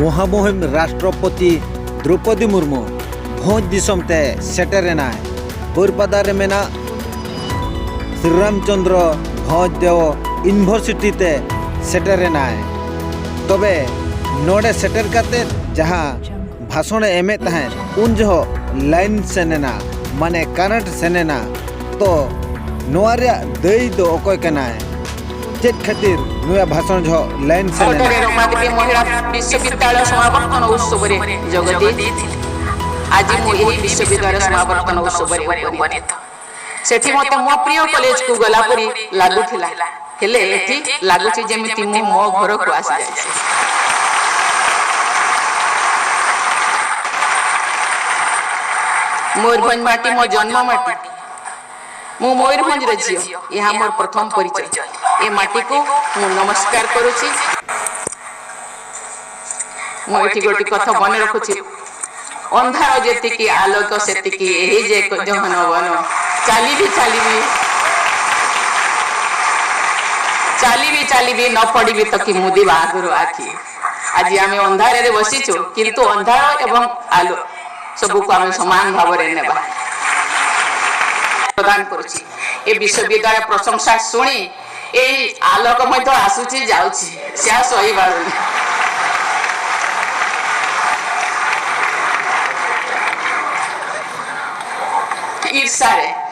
महामहिम राष्ट्रपति द्रौपदी मुर्मू भोज दिसमते सेटेरेना बोरपादारे मेना श्रीरामचंद्र भोज देव यूनिवर्सिटी ते सेटेरेना तबे नोडे सेटर काते जहाँ भाषण एमे तहें उन जो लाइन सेनेना माने करंट सेनेना तो नोआरे दई दो ओकोय कना चेक खातिर नुया भाषण जो लाइन सेनेना रमादेवी महिला विश्वविद्यालय समावर्तन उत्सव रे जोग देथिले आज मु एही विश्वविद्यालय समावर्तन उत्सव रे उपनीत सेठी मते मो प्रिय कॉलेज को गला परी लागुथिला हेले एठी लागुछि जेमिति मु मो घर को आसी जाय मयूरभंज माटी मो जन्म माटी मु मयूरभंज रे झियो यहा मोर प्रथम परिचय ए माटी को मु नमस्कार करूची मु एठी गोटी कथा बने रखुची अंधार जेति की आलोक सेति की एही जे जहन बन चाली भी न पड़ी भी तो कि मुदी बागुर आखी आज आमे अंधार रे बसिछु किंतु अंधार एवं आलो सबु को आमे समान भाव रे नेबा प्रदान करूची ए विश्वविद्यालय प्रशंसा सुनी ए आलोक मध्य आसुची जाउची स्या सही बारू ईर्षा रे